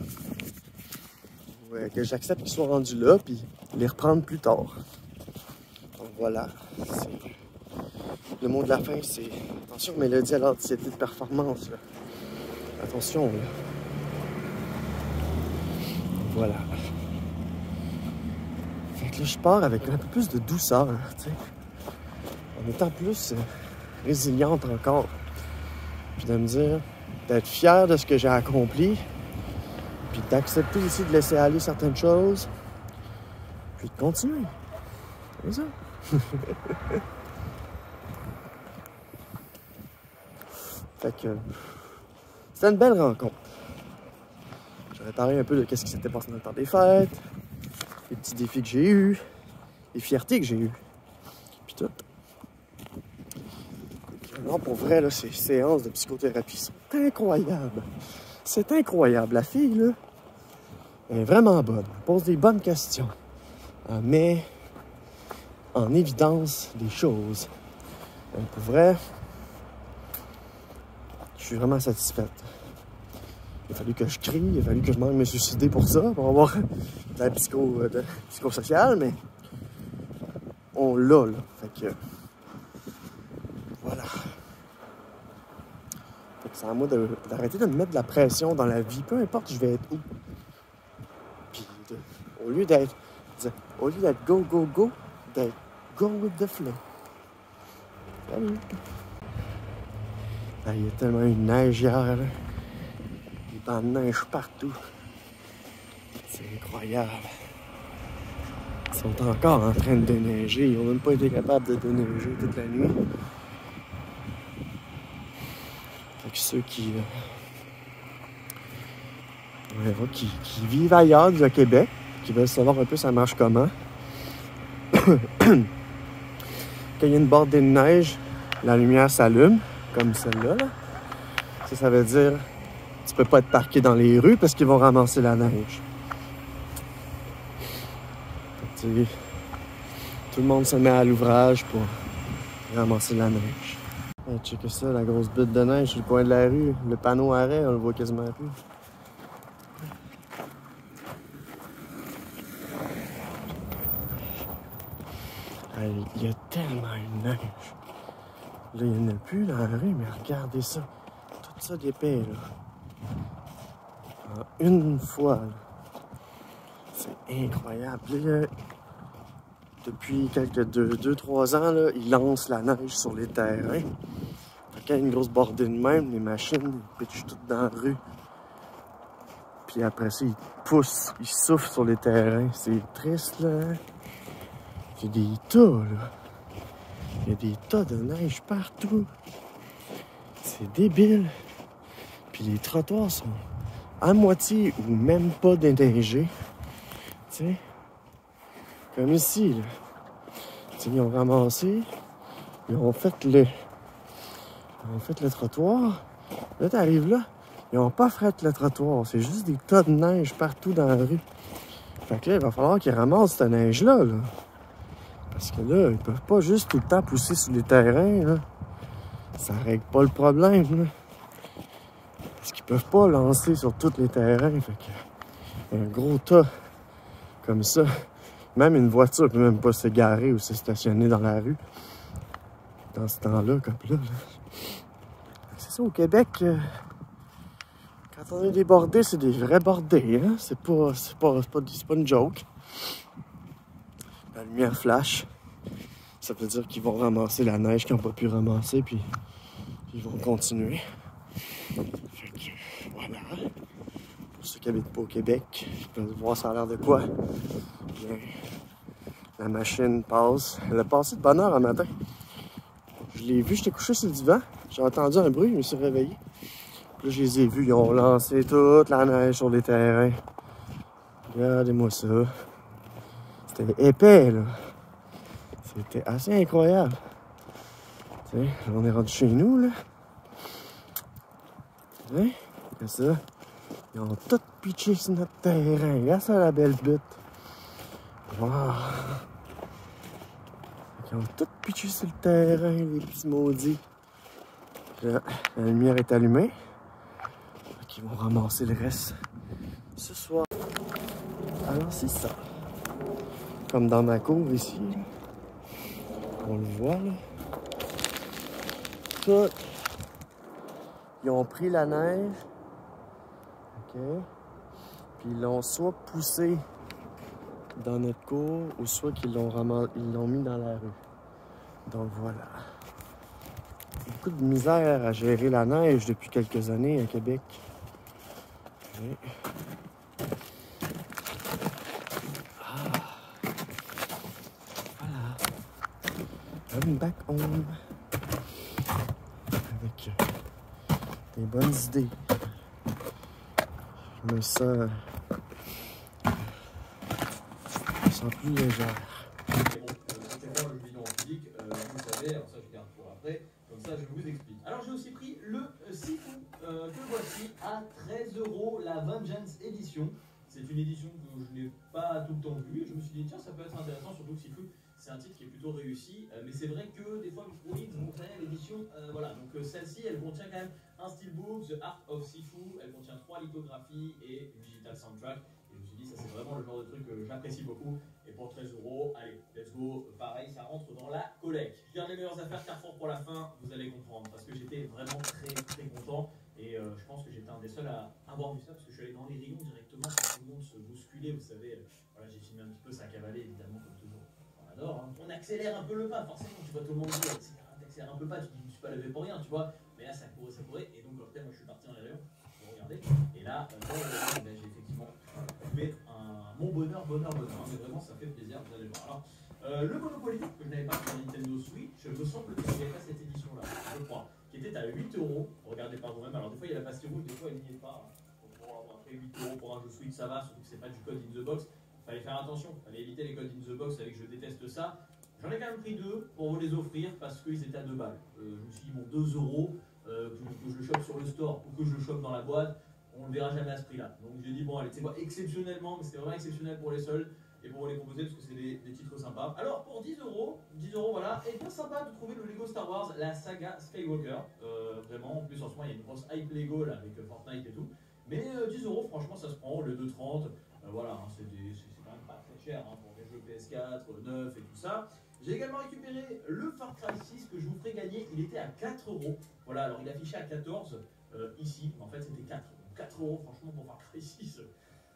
que j'accepte qu'ils soient rendus là, puis les reprendre plus tard. Donc voilà, le mot de la fin, c'est attention, Mélodie à l'anxiété de performance, là. Attention, là. Voilà. Fait que là, je pars avec un peu plus de douceur, tu sais. En étant plus résiliente encore. Puis de me dire, d'être fier de ce que j'ai accompli. Puis d'accepter aussi de laisser aller certaines choses. Puis de continuer. C'est ça. Fait que c'était une belle rencontre. J'aurais parlé un peu de ce qui s'était passé dans le temps des fêtes, les petits défis que j'ai eus, les fiertés que j'ai eues, puis tout. Non, pour vrai, là, ces séances de psychothérapie sont incroyables. C'est incroyable. La fille, là, Elle est vraiment bonne. Elle pose des bonnes questions. Elle met en évidence des choses. Pour vrai, je suis vraiment satisfaite. Il a fallu que je crie, il a fallu que je manque me suicider pour ça, pour avoir de la psychosociale, mais on l'a, là. Fait que, voilà. Fait que c'est à moi d'arrêter de me mettre de la pression dans la vie, peu importe je vais être où. Puis, au lieu d'être go, go, go, d'être go with the flow. Salut! Ah, il y a tellement eu de neige hier, là. Des bancs de neige partout. C'est incroyable. Ils sont encore en train de déneiger. Ils n'ont même pas été capables de déneiger toute la nuit. Fait que ceux qui vivent ailleurs du Québec, qui veulent savoir un peu ça marche comment, quand il y a une bordée de neige, la lumière s'allume, comme celle-là. Là. Ça veut dire que tu peux pas être parqué dans les rues parce qu'ils vont ramasser la neige. Fait que, tout le monde se met à l'ouvrage pour ramasser la neige. Hey, checkez ça, la grosse butte de neige sur le coin de la rue. Le panneau arrêt, on le voit quasiment plus. Hey, il y a tellement de neige. Là, il n'y en a plus dans la rue, mais regardez ça. Tout ça d'épais, là. En une fois, là. C'est incroyable. Là, depuis quelques 2-3 ans, là, ils lancent la neige sur les terrains. Quand il y a une grosse bordée de même, les machines ils pitchent toutes dans la rue. Puis après ça, ils poussent, ils soufflent sur les terrains. C'est triste, là. Il y a des tas, là. Il y a des tas de neige partout. C'est débile. Puis les trottoirs sont à moitié ou même pas déneigés. Tu sais, comme ici, là. T'sais, ils ont ramassé, ils ont fait le trottoir. Là, t'arrives là, ils ont pas fait le trottoir. C'est juste des tas de neige partout dans la rue. Fait que là, il va falloir qu'ils ramassent cette neige-là, là. Parce que là, ils peuvent pas juste tout le temps pousser sur les terrains, là. Ça règle pas le problème, là. Parce qu'ils peuvent pas lancer sur tous les terrains. Fait que un gros tas comme ça, même une voiture peut même pas se garer ou se stationner dans la rue. Dans ce temps-là, comme là. C'est ça, au Québec, quand on est des bordées, c'est des vrais bordées, hein? C'est pas une joke. La lumière flash. Ça veut dire qu'ils vont ramasser la neige qu'ils n'ont pas pu ramasser, puis ils vont continuer. Fait que, voilà. Pour ceux qui habitent pas au Québec, ils peuvent voir ça a l'air de quoi. Bien, la machine passe. Elle a passé de bonne heure un matin. Je l'ai vu, j'étais couché sur le divan. J'ai entendu un bruit, je me suis réveillé. Puis là, je les ai vus, ils ont lancé toute la neige sur les terrains. Regardez-moi ça. C'était épais, là. C'était assez incroyable. Tu sais, là, on est rendu chez nous, là. Tu sais, regarde ça. Ils ont tout pitché sur notre terrain. Regarde ça, la belle butte. Wow. Ils ont tout pitché sur le terrain, les petits maudits. Là, la lumière est allumée. Donc, ils vont ramasser le reste ce soir. Alors, c'est ça. Comme dans ma cour ici. Là. On le voit, là. Tout. Ils ont pris la neige. OK. Puis ils l'ont soit poussé dans notre cour ou soit qu'ils l'ont mis dans la rue. Donc voilà. Beaucoup de misère à gérer la neige depuis quelques années à Québec. Okay. Voilà. I'm back home. Avec des bonnes idées. Je me sens plus légère. C'est faire le bilan physique, vous savez, alors ça je garde pour après, comme ça je vous explique. Alors j'ai aussi pris le Sifu que voici à 13 € la Vengeance Edition. C'est une édition que je n'ai pas tout le temps vue. Et je me suis dit, tiens, ça peut être intéressant, surtout que Sifu, c'est un titre qui est plutôt réussi. Mais c'est vrai que des fois, Microids vont créer l'édition. Voilà, donc celle-ci, elle contient quand même un steelbook, The Art of Sifu. Elle contient 3 lithographies et une digital soundtrack. Et je me suis dit, ça, c'est vraiment le genre de truc que j'apprécie beaucoup. Et pour 13 €, allez, let's go. Pareil, ça rentre dans la collecte. Je garde les meilleures affaires Carrefour pour la fin, vous allez comprendre. Parce que j'étais vraiment très très content. Et je pense que j'étais un des seuls à avoir vu ça. Parce que je suis allé dans les rayons directement quand tout le monde se bousculait. Vous savez, voilà, j'ai filmé un petit peu ça cavaler, évidemment, comme toujours. On adore. Hein. On accélère un peu le pas, forcément. Tu vois tout le monde dire, t'accélères un peu pas. Tu dis, je ne suis pas levé pour rien, tu vois. Mais là, ça courait, ça courait. Et donc, en fait, moi, je suis parti dans les rayons. Vous regardez. Et là, dans les rayons, j'ai effectivement trouvé mon bonheur. Mais vraiment, ça fait plaisir. Vous allez voir. Alors, le Monopoly, que je n'avais pas sur Nintendo Switch, me semble qu'il n'y avait pas cette édition-là, je crois, qui était à 8 €. Regardez par vous-même. Alors, des fois, il y a la pastille rouge, des fois, elle n'y est pas. Après, 8 € pour un jeu Switch, ça va, surtout que c'est pas du code in the box. Il fallait faire attention, il fallait éviter les codes in the box, vous savez que je déteste ça. J'en ai quand même pris 2 pour vous les offrir parce qu'ils étaient à 2 balles. Je me suis dit, bon, 2 €, que je le chope sur le store ou que je le chope dans la boîte, on ne le verra jamais à ce prix-là. Donc j'ai dit, bon, allez, tu sais quoi, exceptionnellement, mais c'était vraiment exceptionnel pour les soldes et pour vous les proposer parce que c'est des titres sympas. Alors pour 10 €, voilà, et bien sympa de trouver le Lego Star Wars, la saga Skywalker. Vraiment, en plus en ce moment, il y a une grosse hype Lego là, avec Fortnite et tout. Mais 10 €, franchement, ça se prend, le 2,30. Voilà, hein, c'est quand même pas très cher hein, pour des jeux PS4, 9 et tout ça. J'ai également récupéré le Far Cry 6 que je vous ferai gagner. Il était à 4 €. Voilà, alors il affichait à 14 ici, mais en fait c'était 4. Donc 4 €, franchement, pour Far Cry 6,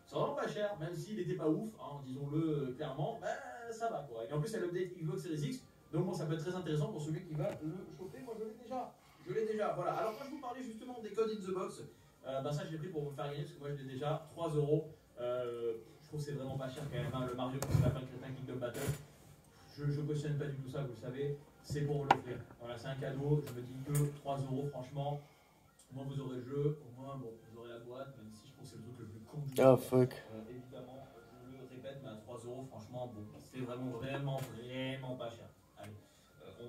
c'est vraiment pas cher, même s'il n'était pas ouf, hein, disons-le clairement, bah ça va quoi. Et en plus, il y a l'update Xbox Series X, donc bon, ça peut être très intéressant pour celui qui va le choper. Moi, je l'ai déjà. Voilà, alors quand je vous parlais justement des codes in the box, bah ça, je l'ai pris pour vous faire gagner parce que moi, je l'ai déjà 3 €. Je trouve que c'est vraiment pas cher quand même, hein, le Mario contre Lapin Crétin Kingdom Battle. Je cautionne pas du tout ça, vous le savez, c'est pour vous l'offrir. Voilà, c'est un cadeau, je me dis que 3 €, franchement, au moins vous aurez le jeu, au moins bon, vous aurez la boîte, même si je trouve que c'est le truc le plus con du jeu. Oh fuck. Évidemment, je le répète, mais à 3 €, franchement, bon, c'est vraiment pas cher. Allez,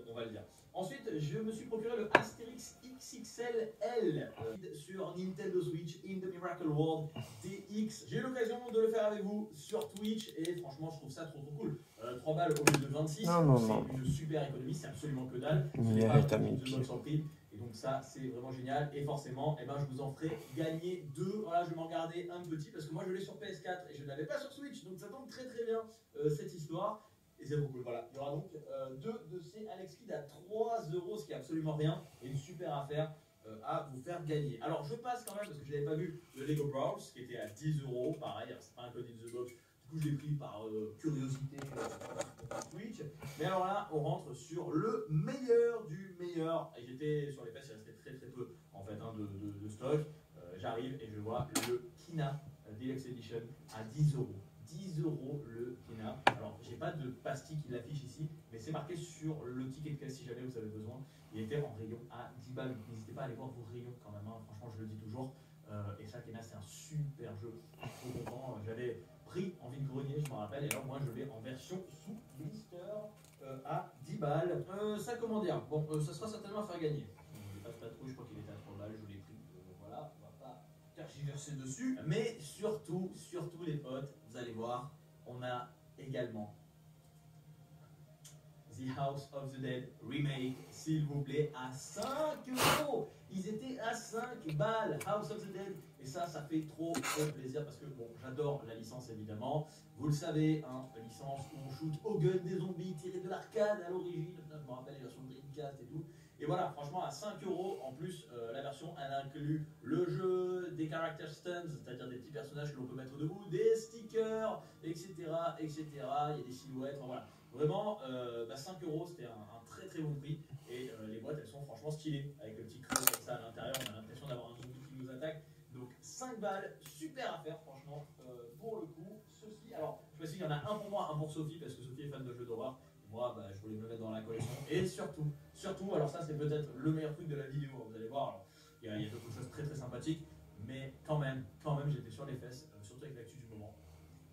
on va le dire. Ensuite, je me suis procuré le Astérix XXL sur Nintendo Switch in the Miracle World DX. J'ai eu l'occasion de le faire avec vous sur Twitch et franchement, je trouve ça trop cool. 3 balles au lieu de 26, c'est une super économie, c'est absolument que dalle. Il pas de box en prix. Et donc ça, c'est vraiment génial. Et forcément, eh ben, je vous en ferai gagner 2. Voilà, je vais m'en garder un petit parce que moi, je l'ai sur PS4 et je ne l'avais pas sur Switch. Donc ça tombe très très bien cette histoire. Et c'est beaucoup cool. Voilà. Il y aura donc 2 de ces Alex Kidd à 3 €, ce qui est absolument rien. Et une super affaire à vous faire gagner. Alors je passe quand même, parce que je n'avais pas vu, le Lego Brawls qui était à 10 €. Pareil, c'est pas un code in the box. Du coup, je l'ai pris par curiosité sur Twitch. Mais alors là, on rentre sur le meilleur du meilleur. Et j'étais sur les fesses, il restait très très peu en fait hein, de stock. J'arrive et je vois le Kina Deluxe Edition à 10 €. 10 € le Kina. Alors, j'ai pas de pastille qui l'affiche ici, mais c'est marqué sur le ticket de caisse si jamais vous avez besoin. Il était en rayon à 10 balles. N'hésitez pas à aller voir vos rayons quand même. Hein. Franchement, je le dis toujours. Et ça, Kena, c'est un super jeu. Je suis trop content. J'avais pris en vide-grenier, je me rappelle. Et alors, moi, je l'ai en version sous blister à 10 balles. Ça, comment dire? Bon, ça sera certainement à faire gagner. Je ne passe pas trop, je crois qu'il était à 3 balles. Je l'ai pris. Voilà, on va pas tergiverser dessus. Mais surtout les potes, vous allez voir, on a également The House of the Dead Remake, s'il vous plaît, à 5 €. Ils étaient à 5 balles, House of the Dead. Et ça fait trop plaisir parce que, bon, j'adore la licence évidemment. Vous le savez, hein, la licence où on shoot au gun des zombies tirés de l'arcade à l'origine. Je me rappelle les versions de Dreamcast et tout. Et voilà, franchement, à 5 € en plus, la version, elle inclut le jeu, des character stands, c'est-à-dire des petits personnages que l'on peut mettre debout, des stickers, etc. Il y a des silhouettes, enfin, voilà. Vraiment, 5 € c'était un très très bon prix. Et les boîtes, elles sont franchement stylées. Avec le petit creux comme ça à l'intérieur, on a l'impression d'avoir un zombie qui nous attaque. Donc 5 balles, super affaire, franchement, pour le coup. Ceci, alors, je sais pas s'il y en a un pour moi, un pour Sophie, parce que Sophie est fan de jeux d'horreur. Moi, je voulais me le mettre dans la collection. Et surtout, alors ça c'est peut-être le meilleur truc de la vidéo, vous allez voir. Il y a beaucoup de choses très très sympathiques, mais quand même j'étais sur les fesses, surtout avec l'actu du moment.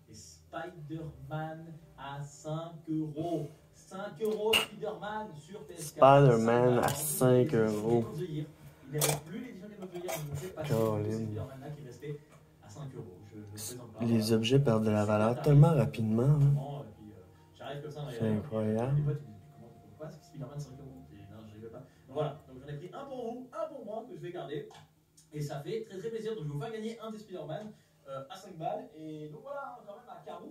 Et Spider-Man à 5 €. 5 € Spider-Man sur PS4. Spider-Man à 5 €. Il n'y avait plus l'édition Game of the Year, mais on sait pas si c'est Spider-Man là qui restait à 5 €. je le présente pas. Les Voilà. objets perdent de la valeur Super tellement tarif, rapidement. Hein. vraiment, et puis, j'arrive comme ça dans les C'est rayons, incroyable. Les potes ils me disent comment tu peux pas, c'est Spider-Man 5 euros. Et non, je rigole pas. Donc voilà, donc j'en ai pris un pour vous, un pour moi que je vais garder. Et ça fait très très plaisir. Donc je vais vous faire gagner un des Spider-Man à 5 balles. Et donc voilà, quand même à Carreau,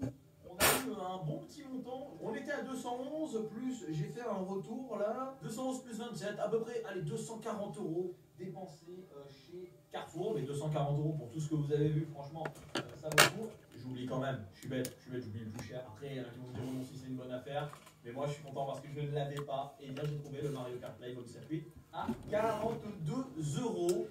on a eu un bon petit montant. On était à 211, plus j'ai fait un retour là. 211 plus 27, à peu près, allez, 240 euros dépensés chez Carrefour. Mais 240 euros pour tout ce que vous avez vu, franchement, ça vaut le coup. J'oublie quand même, je suis bête, j'oublie le plus cher. Après, il y en a qui vont me dire non, si c'est une bonne affaire. Mais moi, je suis content parce que je ne l'avais pas. Et bien, j'ai trouvé le Mario Kart Live Home Circuit à 42 euros.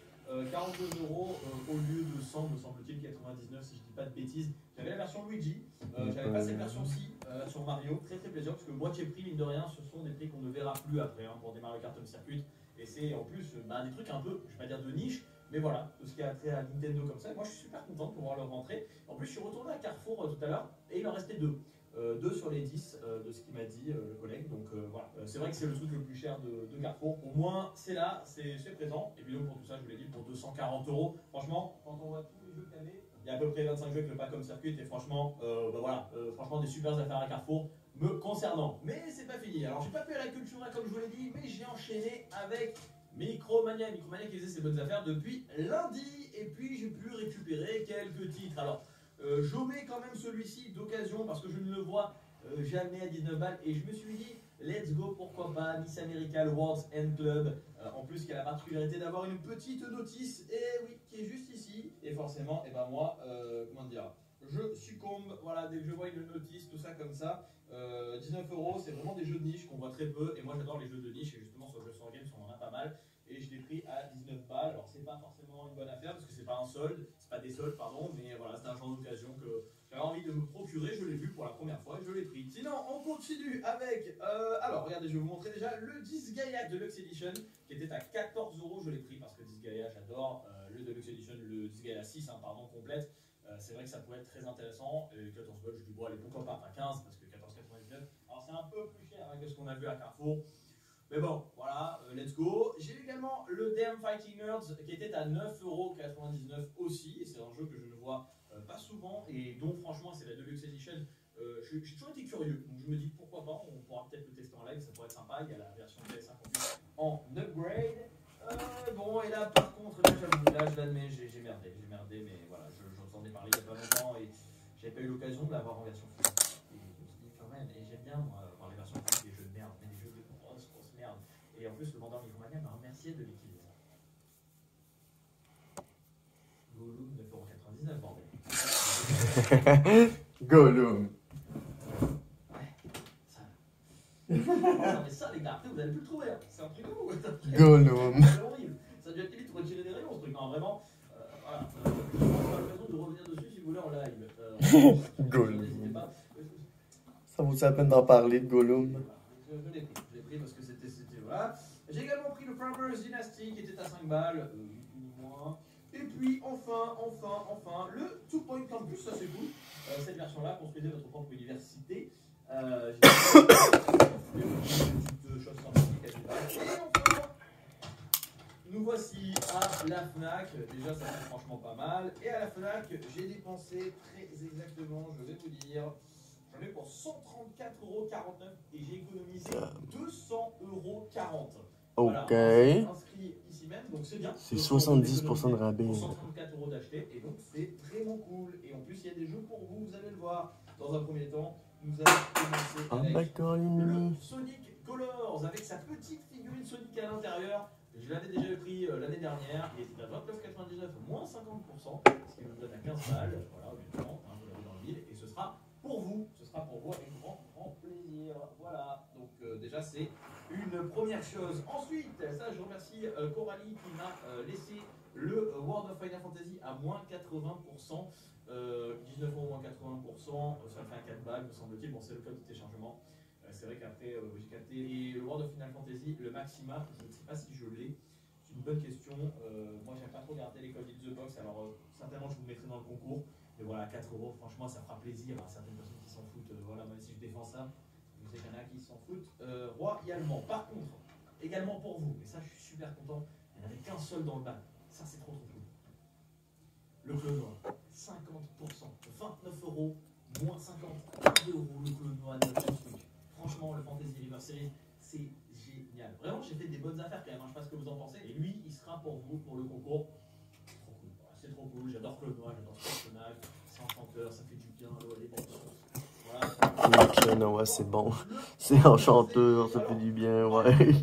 42 euros au lieu de 100, me semble-t-il, 99 si je dis pas de bêtises. J'avais la version Luigi, j'avais pas cette version-ci sur Mario, très très plaisir parce que moitié prix, mine de rien, ce sont des prix qu'on ne verra plus après hein, pour des Mario Kart Home Circuit. Et c'est en plus des trucs un peu, je vais pas dire de niche, mais voilà, tout ce qui a trait à Nintendo comme ça. Moi je suis super content de pouvoir le rentrer. En plus, je suis retourné à Carrefour tout à l'heure et il en restait deux. 2 sur les 10 de ce qu'il m'a dit le collègue. Donc voilà, c'est vrai que c'est le truc le plus cher de Carrefour. Au moins, c'est là, c'est présent. Et puis donc pour tout ça, je vous l'ai dit, pour 240 euros. Franchement, quand on voit tous les jeux qu'il y avait, il y a à peu près 25 jeux avec le pack Home Circuit. Et franchement, voilà, franchement, des super affaires à Carrefour me concernant. Mais c'est pas fini. Alors, j'ai pas fait à la culture comme je vous l'ai dit, mais j'ai enchaîné avec Micromania. Micromania qui faisait ses bonnes affaires depuis lundi. Et puis, j'ai pu récupérer quelques titres. Alors, je mets quand même celui-ci d'occasion parce que je ne le vois jamais à 19 balles et je me suis dit let's go, pourquoi pas, Miss America Awards and Club, en plus qui a la particularité d'avoir une petite notice, et oui, qui est juste ici, et forcément, et ben moi, comment dire, je succombe, voilà, dès que je vois une notice, tout ça comme ça. 19 euros, c'est vraiment des jeux de niche qu'on voit très peu, et moi j'adore les jeux de niche, et justement sur Just for Games on en a pas mal, et je l'ai pris à 19 balles. Alors c'est pas forcément une bonne affaire parce que c'est pas un solde, c'est pas des soldes, pardon, mais voilà, c'est un genre d'occasion que j'avais envie de me procurer, je l'ai vu pour la première fois, je l'ai pris. Sinon, on continue avec, alors regardez, je vais vous montrer déjà le Disgaea Deluxe Edition qui était à 14 euros, je l'ai pris parce que Disgaea, j'adore, le Deluxe Edition, le Disgaea 6, hein, pardon, complète. C'est vrai que ça pourrait être très intéressant. 14 balles, je dis bon, allez, pourquoi pas 15 parce que 14,99. Alors c'est un peu plus cher hein, que ce qu'on a vu à Carrefour. Mais bon, voilà, let's go. J'ai eu également le Damn Fighting Nerds qui était à 9,99€ aussi. Et c'est un jeu que je ne vois pas souvent et dont franchement c'est la Deluxe Edition. J'ai toujours été curieux, donc je me dis pourquoi pas, on pourra peut-être le tester en live, ça pourrait être sympa. Il y a la version PS5 en upgrade. Bon, et là par contre, là j'avoue, là je l'admets, j'ai merdé, mais voilà, j'en ai parlé il n'y a pas longtemps et j'ai pas eu l'occasion de l'avoir en version physique. Et je me suis dit quand même, et j'aime bien moi voir les versions physiques des jeux de merde, mais des jeux de grosse merde. Et en plus, le vendeur Micromania m'a remercié de l'utiliser. Gollum 9,99€, bordel. Gollum. Ouais, ça. Non, mais ça, les gars, après, vous allez plus le trouver. Hein. C'est un truc de vous. Gollum. C'est horrible. Ça a dû être limite retiré des rayons, ce truc. Non, vraiment. Voilà. Je prends l'occasion de revenir dessus si vous voulez en live. Gollum. N'hésitez pas. Ça vaut la peine d'en parler de Gollum. Je l'ai pris parce que c'était. Voilà. J'ai également pris le Farmers Dynasty qui était à 5 balles, moins. Et puis enfin, le 2 Point Campus, ça c'est cool. Cette version-là, construisez votre propre université. J'ai une petite chose sympathique à 10 balles. Et enfin, nous voici à la Fnac. Déjà, ça fait franchement pas mal. Et à la Fnac, j'ai dépensé très exactement, je vais vous dire. J'en ai pour 134,49€ et j'ai économisé 200,40€. Voilà, Ok. c'est inscrit ici même, donc c'est bien. C'est 70% de rabais. Pour 134€ d'acheter, et donc c'est vraiment cool. Et en plus, il y a des jeux pour vous, vous allez le voir. Dans un premier temps, nous allons commencer Ah avec d'accord, les le mimi. Sonic Colors avec sa petite figurine Sonic à l'intérieur. Je l'avais déjà pris l'année dernière, il était à 29,99, moins 50%, ce qui nous donne à 15 balles. Voilà, honnêtement, hein, vous l'avez dans le mille, et ce sera pour vous avec grand plaisir. Voilà, donc déjà c'est une première chose. Ensuite, ça je remercie Coralie qui m'a laissé le World of Final Fantasy à moins 80%. 19 € moins 80%, ça fait un 4 balles me semble-t-il. Bon, c'est le code de téléchargement. C'est vrai qu'après j'ai capté. Et le World of Final Fantasy, le Maxima, je ne sais pas si je l'ai. C'est une bonne question. Moi j'aime pas trop garder les codes in the box, alors certainement je vous le mettrai dans le concours. Mais voilà, 4 €, franchement ça fera plaisir à certaines personnes qui s'en foutent. Voilà, même si je défends ça, je sais qu'il y en a qui s'en foutent royalement. Par contre, également pour vous, et ça je suis super content, il n'y en avait qu'un seul dans le bac. Ça c'est trop cool. Le clone noir. 50%. 29 €, moins 50 € le Claude Noir de truc. Franchement, le Fantasy River Series, c'est génial. Vraiment, j'ai fait des bonnes affaires quand même, hein. Je sais pas ce que vous en pensez. Et lui, il sera pour vous, pour le concours. Trop cool. C'est trop cool. J'adore Claude Noir, j'adore ce personnage. C'est enchanteur, ça fait du bien. Voilà. Claude Noir, c'est bon. C'est enchanteur, ça fait du bien, ouais.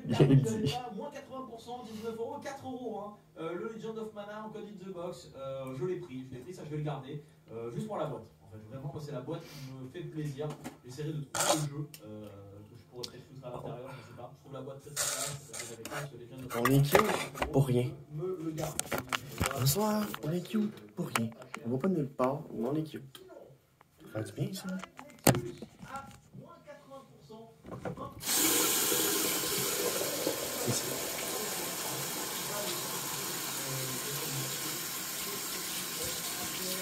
Bien dit. Moins 80%, 19 €, 4 €. Hein. Le Legend of Mana en code in the box, je l'ai pris, ça je vais le garder, juste pour la boîte. En fait, vraiment, c'est la boîte qui me fait plaisir. J'essaierai de trouver le jeu, que je pourrais peut-être foutre à l'intérieur, je sais pas. Je trouve la boîte très sympa. On est cute pour rien. Me le garde. Bonsoir, on est cute pour rien. On va pas nulle part, mais on est cute. Ça fait du bien, ça. À moins 80%. C'est ça.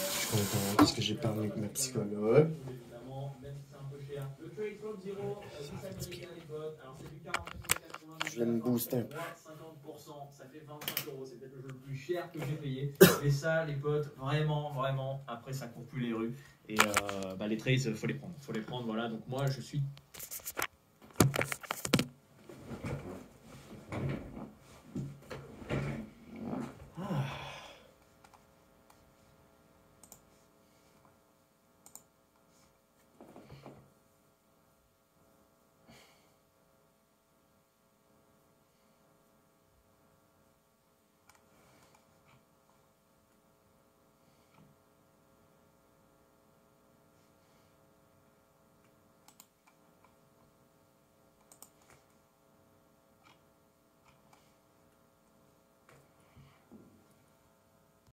Je suis content parce que j'ai parlé avec ma psychologue. Évidemment, même si c'est un peu cher. Le Trade from Zero, américain les potes. Alors c'est du 49,90 €. Je vais me booster un peu. 50%, ça fait 25 €. C'est peut-être le jeu le plus cher que j'ai payé. Et ça, les potes, vraiment, vraiment, après ça court plus les rues. Et les trades, faut les prendre. Voilà, donc moi je suis